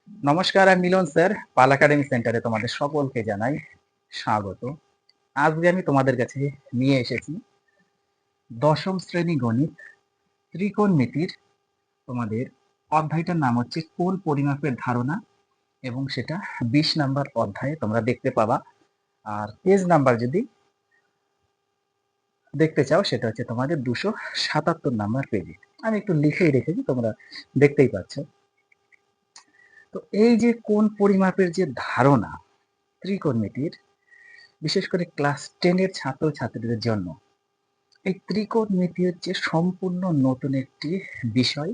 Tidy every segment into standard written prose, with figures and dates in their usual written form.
নমস্কার, আমি মিলন স্যার। পাল একাডেমি সেন্টারে তোমাদের সকলকে জানাই স্বাগত। আজকে আমি তোমাদের কাছে নিয়ে এসেছি দশম শ্রেণী গণিত ত্রিকোণমিতির তোমাদের অধ্যায়টার নাম হচ্ছে কোণ পরিমাপের ধারণা, এবং সেটা 20 নাম্বার অধ্যায়ে তোমরা দেখতে পাবা। আর পেজ নাম্বার যদি দেখতে চাও সেটা হচ্ছে তোমাদের 277 নাম্বার পেজে। আমি একটু লিখেই রেখেছি, তোমরা দেখতেই পাচ্ছ। তো এই যে কোণ পরিমাপের যে ধারণা ত্রিকোণমিতির, বিশেষ করে ক্লাস 10 এর ছাত্রছাত্রীদের জন্য এই ত্রিকোণমিতি হচ্ছে সম্পূর্ণ নতুন একটি বিষয়,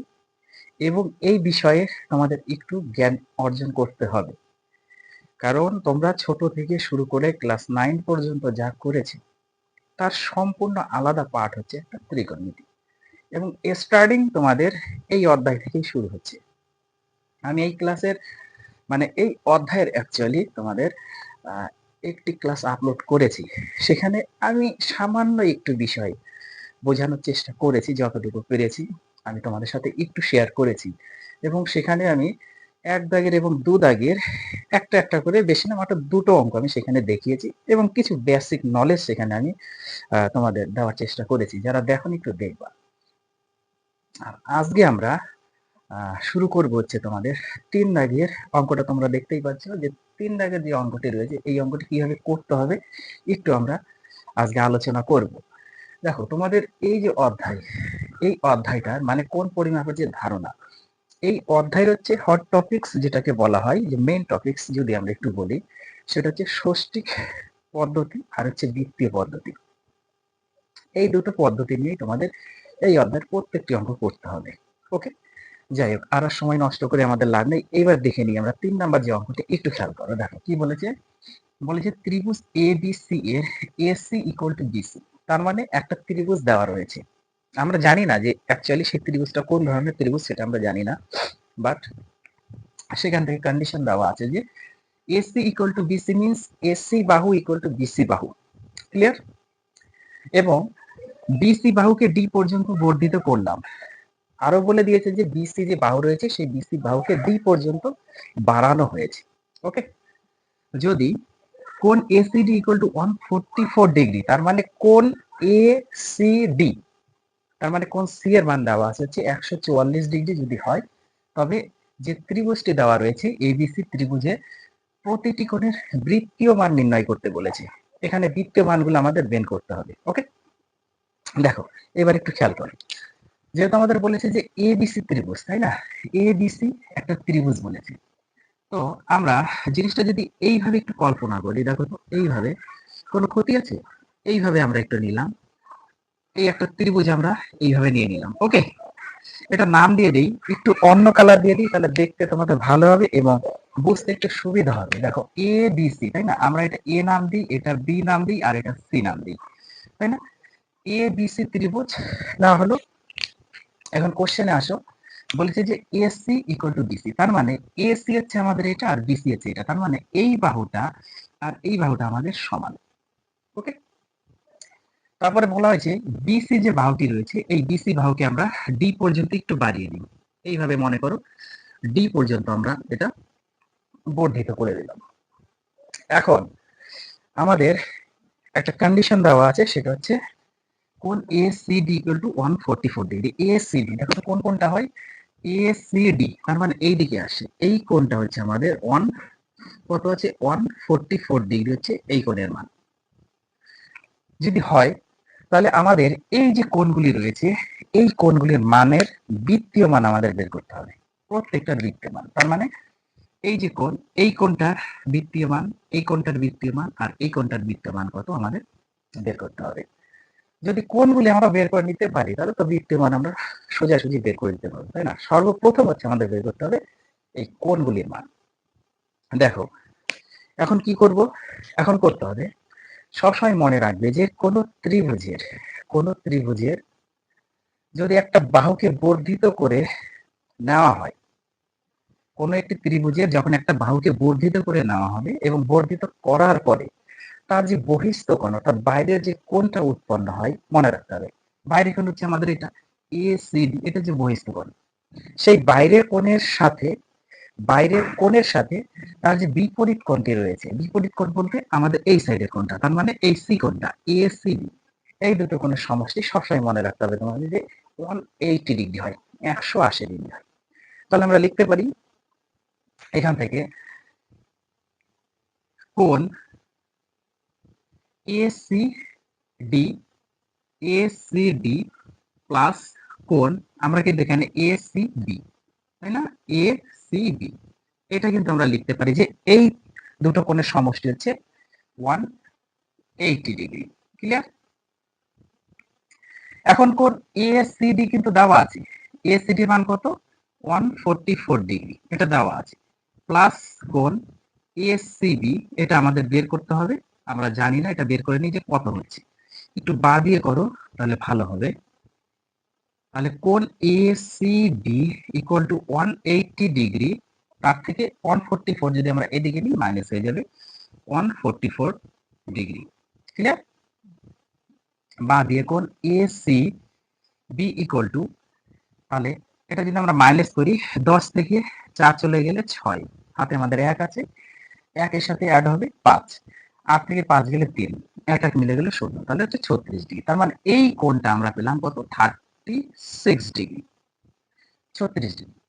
এবং এই বিষয়ে তোমাদের একটু জ্ঞান অর্জন করতে হবে। কারণ তোমরা ছোট থেকে শুরু করে ক্লাস 9 পর্যন্ত যা করেছে তার সম্পূর্ণ আলাদা পার্ট হচ্ছে একটা ত্রিকোণমিতি, এবং স্টার্টিং তোমাদের এই অধ্যায় থেকেই শুরু হচ্ছে। আমি এই ক্লাসের এই অধ্যায়ের অ্যাকচুয়ালি তোমাদের আহ, একটি ক্লাস আপলোড করেছি। সেখানে আমি সামান্য একটু বিষয় বোঝানোর চেষ্টা করেছি, যতটুকু পেরেছি আমি তোমাদের সাথে একটু শেয়ার করেছি। এবং সেখানে আমি এক দাগের এবং দু দাগের একটা একটা করে, বেশি না মাত্র দুটো অঙ্ক আমি সেখানে দেখিয়েছি, এবং কিছু বেসিক নলেজ সেখানে আমি তোমাদের দেওয়ার চেষ্টা করেছি। যারা দেখোনি একটু দেখবা। আর আজকে আমরা শুরু করব হচ্ছে তোমাদের 3 দাগের অঙ্কটা। তোমরা দেখতেই পাচ্ছ যে 3 দাগের যে অঙ্কটি রয়েছে, এই অঙ্কটি কিভাবে করতে হবে একটু আমরা আজকে আলোচনা করব। দেখো, তোমাদের এই যে অধ্যায়, এই অধ্যায়টার কোন পরিমাপের যে ধারণা, এই অধ্যায়ের হচ্ছে হট টপিকস, যেটাকে বলা হয় যে মেইন টপিকস যদি আমরা একটু বলি, সেটা হচ্ছে ষষ্ঠিক পদ্ধতি আর হচ্ছে বৃত্তীয় পদ্ধতি। এই দুটো পদ্ধতি নিয়ে তোমাদের এই অধ্যায়ের প্রত্যেকটি অঙ্ক করতে হবে। ওকে, যাই হোক, আর সময় নষ্ট করে আমাদের লাভ নেই। এবার দেখে নিই আমরা 3 নাম্বার যে অঙ্কটি, একটু খেয়াল করো। দেখো কি বলেছে। বলেছে ত্রিভুজ এ বি সি এর এসি ইকুয়াল টু বিসি। তার মানে একটা ত্রিভুজ দেওয়া রয়েছে। আমরা জানি না যে অ্যাকচুয়ালি সেই ত্রিভুজটা কোন ধরনের ত্রিভুজ, সেটা আমরা জানি না, বাট সেখান থেকে কন্ডিশন দেওয়া আছে যে AC equal to BC means AC বাহু ইকুয়াল টু বিসি বাহু। ক্লিয়ার? এবং বিসি বাহুকে ডি পর্যন্ত বর্ধিত করলাম। আরো বলে দিয়েছে যে বিসি যে বাহু রয়েছে, সেই বিসি বাহুকে ডি পর্যন্ত বাড়ানো হয়েছে। ওকে, যদি কোণ এসিডি ইকুয়াল টু 144 ডিগ্রি, তার মানে কোণ এসিডি, তার মানে কোণ সি এর মান দেওয়া আছে হচ্ছে 144 ডিগ্রি যদি হয়, তবে যে ত্রিভুজটি দেওয়া রয়েছে এবিসি ত্রিভুজে প্রতিটি কোণের বৃত্তীয় মান নির্ণয় করতে বলেছে। এখানে বৃত্তীয় মানগুলো আমাদের বের করতে হবে। ওকে, দেখো এবার একটু খেয়াল করো। যেহেতু আমাদের বলেছে যে এবিসি ত্রিভুজ, তাই না? এবিসি একটা ত্রিভুজ বলেছে। তো আমরা জিনিসটা যদি এইভাবে একটু কল্পনা করি, দেখো তো এইভাবে কোনো ক্ষতি আছে? এইভাবে আমরা একটু নিলাম, এই একটা ত্রিভুজ আমরা এইভাবে নিয়ে নিলাম। ওকে, এটা নাম দিয়ে দিই, একটু অন্য কালার দিয়ে দিই, তাহলে দেখতে তোমাদের ভালো হবে এবং বুঝতে একটু সুবিধা হবে। দেখো এ বি সি, তাই না? আমরা এটা এ নাম দিই, এটা বি নাম দিই, আর এটা সি নাম দিই, তাই না? এ বি সি ত্রিভুজ না হলো। এখন কোশ্চেনে আসো, বলেছে যে এসি ইকুয়াল টু বিসি, তার মানে এসি হচ্ছে আমাদের এটা আর বিসি হচ্ছে এটা, তার মানে এই বাহুটা আর এই বাহুটা আমাদের সমান। ওকে, তারপরে বলা হয়েছে বিসি যে বাহুটি রয়েছে, এই বিসি বাহুকে আমরা ডি পর্যন্ত একটু বাড়িয়ে দিই। এইভাবে মনে করো ডি পর্যন্ত আমরা এটা বর্ধিত করে দিলাম। এখন আমাদের একটা কন্ডিশন দেওয়া আছে, সেটা হচ্ছে কোণ ACD equal to 144 degree. ACD দেখো তো কোন কোনটা হয়, এসিডি, তার মানে এই দিকে আসে, এই কোণটা হচ্ছে আমাদের কত আছে 144 ডিগ্রি হচ্ছে এই কোণের মান। যদি হয় তাহলে আমাদের এই যে কোণগুলি রয়েছে, এই কোণগুলির মানের বৃত্তীয় মান আমাদের বের করতে হবে, প্রত্যেকটার বৃত্তীয় মান। তার মানে এই যে কোণ, এই কোণটার বৃত্তীয় মান, এই কোণটার বৃত্তীয় মান, আর এই কোণটার বৃত্তীয় মান কত আমাদের বের করতে হবে। যদি কোণগুলি আমরা বের করে নিতে পারি, তাহলে তো বৃত্তীয় মান আমরা সোজাসুজি বের করে দিতে পারবো, তাই না? সর্বপ্রথম হচ্ছে আমাদের বের করতে হবে এই কোণগুলির মান। দেখো এখন কি করব, এখন করতে হবে সবসময় মনে রাখবে যে কোনো ত্রিভুজের যদি একটা বাহুকে বর্ধিত করে নেওয়া হয়, কোনো একটি ত্রিভুজের যখন একটা বাহুকে বর্ধিত করে নেওয়া হবে এবং বর্ধিত করার পরে তার যে বহিস্থ কোণ, অর্থাৎ বাইরের যে কোণটা উৎপন্ন হয়, মনে রাখতে হবে বাইরের কোণ হচ্ছে আমাদের এটা এসিডি, এটা যে বহিস্থ কোণ, সেই বাইরের কোণের সাথে বাইরের কোণের সাথে তার যে বিপরীত কোণটি রয়েছে, বিপরীত কোণ বলতে আমাদের এই সাইডের কোণটা, তার মানে এই সি কোণটা, এসিবি, এই দুটো কোণের সমষ্টি সবসময় মনে রাখতে হবে তোমাদের, যে 180 ডিগ্রি হয়, 180 ডিগ্রি হয়। তাহলে আমরা লিখতে পারি এখান থেকে কোণ এসিডি, এসিডি প্লাস কোণ, আমরা কিন্তু এখানে এসিবি, তাই না, এসিবি, এটা কিন্তু আমরা লিখতে পারি যে এই দুটো কোণের সমষ্টি হচ্ছে 180 ডিগ্রি। ক্লিয়ার? এখন কোণ এসিডি কিন্তু দেওয়া আছে, এসিডি মান কত, 144 ডিগ্রি, এটা দেওয়া আছে, প্লাস কোণ এসিবি, এটা আমাদের বের করতে হবে, আমরা জানি না, এটা বের করে নিই যে কত হচ্ছে, একটু বা দিয়ে করো তাহলে ভালো হবে। তাহলে কোণ এসিডি ইকুয়াল টু 180 ডিগ্রি, তার থেকে 144 যদি আমরা এদিকে নিই মাইনাস হয়ে যাবে 144 ডিগ্রি। ক্লিয়ার? বা দিয়ে কোণ এসি বি ইকুয়াল টু, তাহলে এটা যদি আমরা মাইনাস করি, 10 থেকে 4 চলে গেলে 6, হাতে আমাদের 1 আছে, 1 এর সাথে অ্যাড হবে 5, 8 থেকে 5 গেলে 3, 1 1 মিলে গেলে 16, তাহলে হচ্ছে 36 ডিগ্রি। তার মানে এই কোণটা আমরা পেলাম কত, 36 ডিগ্রি, 36 ডিগ্রি।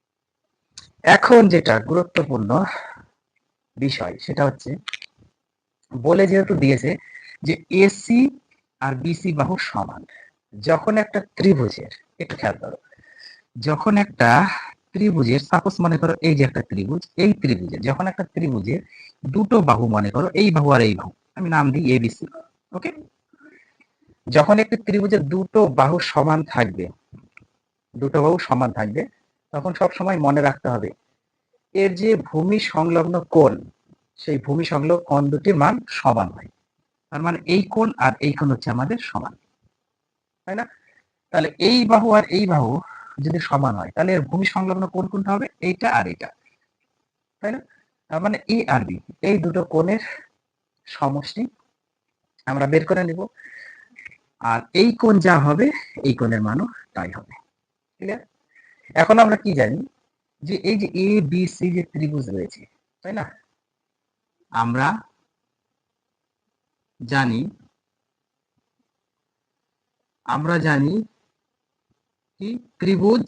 এখন যেটা গুরুত্বপূর্ণ বিষয় সেটা হচ্ছে, বলে যেহেতু দিয়েছে যে এসি আর বিসি বাহু সমান, যখন একটা ত্রিভুজের, একটু খেয়াল করো, যখন একটা ত্রিভুজের, সাপোজ মনে করো এই যে একটা ত্রিভুজ, এই ত্রিভুজের, যখন একটা ত্রিভুজের দুটো বাহু, মনে করো এই বাহু আর এই বাহু, আমি নাম দিই এবিসি, ওকে, যখন একটি ত্রিভুজের দুটো বাহু সমান থাকবে, দুটো বাহু সমান থাকবে, তখন সব সময় মনে রাখতে হবে এর যে ভূমি সংলগ্ন কোণ, সেই ভূমি সংলগ্ন কোণ দুটির মান সমান হয়। তার মানে এই কোণ আর এই কোণ হচ্ছে আমাদের সমান, তাই না? তাহলে এই বাহু আর এই বাহু যদি সমান হয়, তাহলে এর ভূমি সংলগ্ন কোণ কোনটা হবে, এইটা আর এটা, তাই না? তার মানে এ আর বি, এই দুটো কোণের সমষ্টি আমরা বের করে নিব, আর এই কোণ যা হবে এই কোণের মানও তাই হবে। ক্লিয়ার? এখন আমরা কি জানি, যে এই যে এ বি সি যে ত্রিভুজ রয়েছে, তাই না, আমরা জানি, কি ত্রিভুজ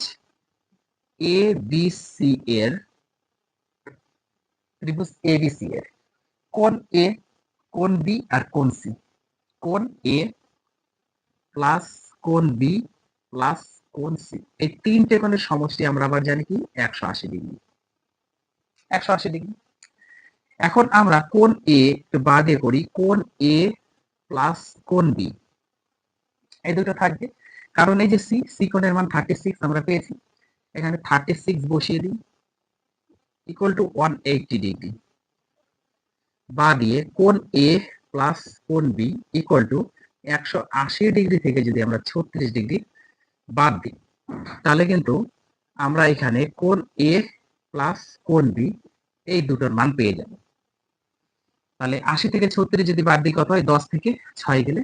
এ বি সি এর, ত্রিভুজ এ বি সি এর কোণ এ, কোণ বি আর কোণ সি, কোণ এ প্লাস কোণ বি প্লাস কোণ সি, এই তিনটে কোণের সমষ্টি আমরা আবার জানি কি 180 ডিগ্রি, 180 ডিগ্রি। এখন আমরা কোণ এ একটু বাদে করি, কোণ এ প্লাস কোণ বি, এই দুটো থাকবে, কারণ এই যে সি, সি কোণের মান 36 আমরা পেয়েছি, এখানে 36 বসিয়ে দিই, ইকুয়াল টু 180 ডিগ্রি, বা দিয়ে কোণ এ প্লাস কোণ বি ইকুয়াল টু 180 ডিগ্রি থেকে যদি আমরা 36 ডিগ্রি বাদ দিই, তাহলে কিন্তু আমরা এখানে কোণ এ প্লাস কোণ বি এই দুটোর মান পেয়ে যাব। তাহলে 80 থেকে 36 যদি বাদ দিই কত হয়, 10 থেকে 6 গেলে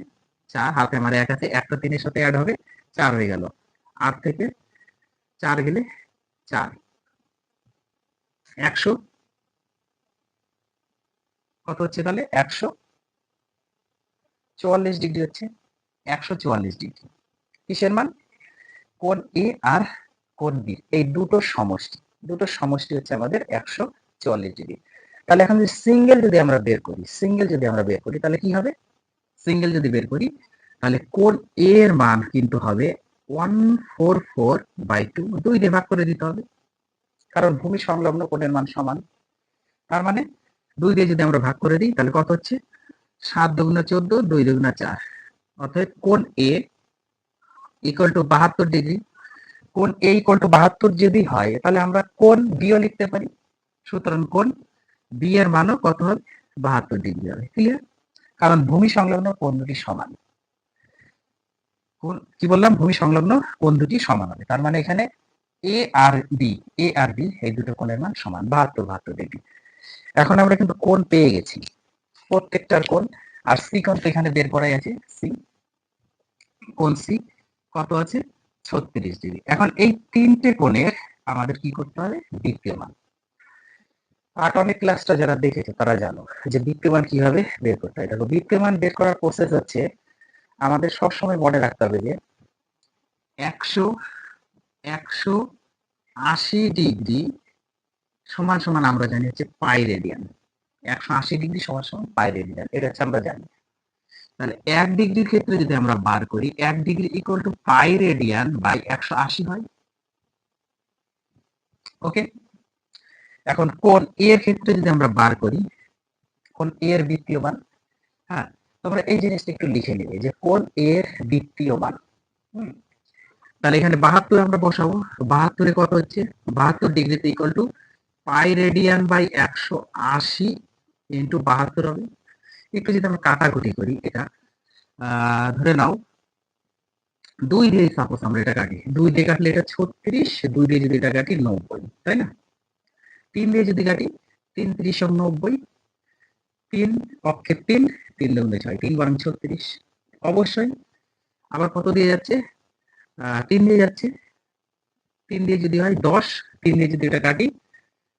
4, হাতে আমার 1 আছে, একটা 3 এর সাথে অ্যাড হবে, 4 হয়ে গেল, 8 থেকে 4 গেলে 4, 100 কত হচ্ছে, তাহলে 144 ডিগ্রি হচ্ছে, 144 ডিগ্রি কিসের মান, কোণ এ আর কোণ বি, এই দুটো সমষ্টি, দুটো সমষ্টি হচ্ছে আমাদের 144 ডিগ্রি। তাহলে এখন যদি সিঙ্গেল যদি আমরা বের করি, সিঙ্গেল যদি আমরা বের করি তাহলে কি হবে, সিঙ্গেল যদি বের করি তাহলে কোণ এ এর মান কিন্তু হবে 144/2, 2 দিয়ে ভাগ করে দিতে হবে, কারণ ভূমি সংলগ্ন কোণের মান সমান, তার মানে 2 দিয়ে যদি আমরা ভাগ করে দিই তাহলে কত হচ্ছে, 7 দুগুণা 14, 2 দুগুণা 4, অর্থাৎ কোণ এ ইকুয়াল টু 72 ডিগ্রি। কোণ এ ইকুয়াল টু 72 যদি হয়, তাহলে আমরা কোণ বিও লিখতে পারি, সুতরাং কোণ বি এর মানও কত হবে, 72 ডিগ্রি হবে। ক্লিয়ার? কারণ ভূমি সংলগ্ন কোণ দুটি সমান, কি বললাম, ভূমি সংলগ্ন কোণ দুটি সমান হবে, তার মানে এখানে এ আর বি, এ আর বি এই দুটো কোণের মান সমান, 72 ডিগ্রি। এখন আমরা কিন্তু কোণ পেয়ে গেছি, প্রত্যেকটার কোণ, আর সি কোণ তো এখানে বের করাই আছে, সি, কোণ সি কত আছে, 36 ডিগ্রি। এখন এই তিনটে কোণের আমাদের কি করতে হবে, দ্বিতীয় মান, পাটনের ক্লাসটা যারা দেখেছো তারা জানো যে বৃত্তীয়মান কিভাবে বের করতে হয়। দেখো, বৃত্তীয়মান বের করার প্রসেস হচ্ছে আমাদের সবসময় মনে রাখতে হবে যে 180 সমান সমান আমরা জানি হচ্ছে পাই রেডিয়ান। 180 সমান সমান পাই রেডিয়ান, এটা হচ্ছে আমরা জানি। তাহলে 1 ডিগ্রির ক্ষেত্রে যদি আমরা বার করি 1 degree equal to pi radian by 180 হয়। ওকে, এখন কোণ এ এর ক্ষেত্রে যদি আমরা বার করি কোণ এ এর বৃত্তীয় মান, হ্যাঁ তোমরা এই জিনিসটা একটু লিখে নেবে যে কোণ এ এর বৃত্তীয় মান। তাহলে এখানে 72 আমরা বসাবো। 72 কত হচ্ছে, 72 ডিগ্রিতে equal to pi radian by 180 into 72 হবে। একটু যদি আমরা কাটাকুটি করি, এটা ধরে নাও 2 দিয়ে সাপোজ আমরা এটা কাটি, 2 দিয়ে কাটলে এটা 36, 2 দিয়ে যদি এটা কাটি 90, তাই না? 3 দিয়ে যদি কাটি 3 ত্রিশ 90, 3 পক্ষে 3, 3 দুগুণে 6, 3 বারং 36। অবশ্যই আবার কত দিয়ে যাচ্ছে, 3 দিয়ে যাচ্ছে, 3 দিয়ে যদি হয় 10, 3 দিয়ে যদি এটা কাটি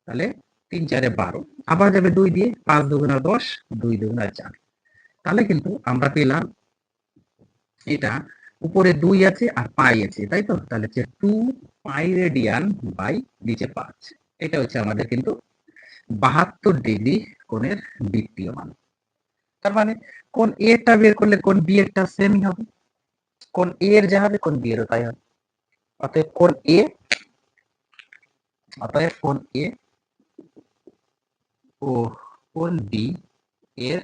তাহলে 3 4 12, আবার যাবে 2 দিয়ে, 5 দুগুণা 10, 2 দুগুণা 4। তাহলে কিন্তু আমরা পেলাম এটা উপরে 2 আছে আর পাই আছে, তাই তো? তাহলে হচ্ছে 2 পাই রেডিয়ান বাই নিচে 5। এটা হচ্ছে আমাদের কিন্তু 72 ডিগ্রি কোণের বৃত্তীয় মান। তার মানে কোণ এ টা বের করলে কোণ বি এরটা সেমই হবে, কোণ এ এর যা হবে কোণ বি এরও তাই হবে। অতএব কোণ এ ও কোণ বি এর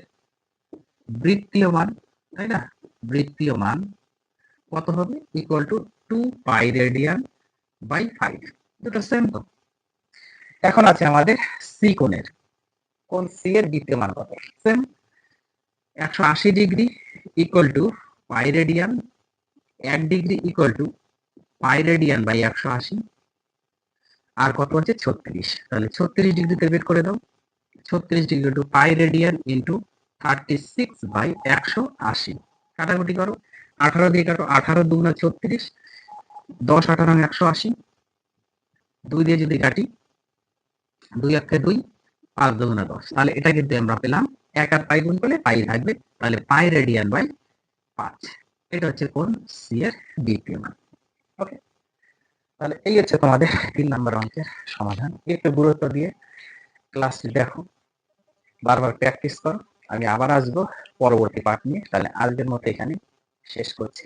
বৃত্তীয় মান, তাই না? বৃত্তীয় মান কত হবে, equal to 2 pi radian by 5। দুটো সেম তো। এখন আছে আমাদের সি কোণের, কোণ সি এর বৃত্তীয় মান কত, same 180 degree equal to pi radian, 1 degree equal to pi radian by 180, আর কত আছে 36। তাহলে 36 ডিগ্রিতে বের করে দাও, 36 degree to pi radian into 36 by 180। কাটাকুটি করো, 18 দিয়ে কাটো, 18 দুগুণা 36, 10 18 180, 2 দিয়ে যদি কাটি 2 একে 2, 5 দুগুণা 10। তাহলে এটা কিন্তু আমরা পেলাম 1 আর পাই গুণ করলে পাই থাকবে, তাহলে পাই রেডিয়ান বাই 5। এটা হচ্ছে কোণ সি এর দ্বিতীয় মান। ওকে, তাহলে এই হচ্ছে তোমাদের 3 নম্বর অঙ্কের সমাধান। একটু গুরুত্ব দিয়ে ক্লাসটি দেখো, বারবার প্র্যাকটিস করো। আমি আবার আসবো পরবর্তী পার্ট নিয়ে। তাহলে আজকের মতো এখানে শেষ করছি।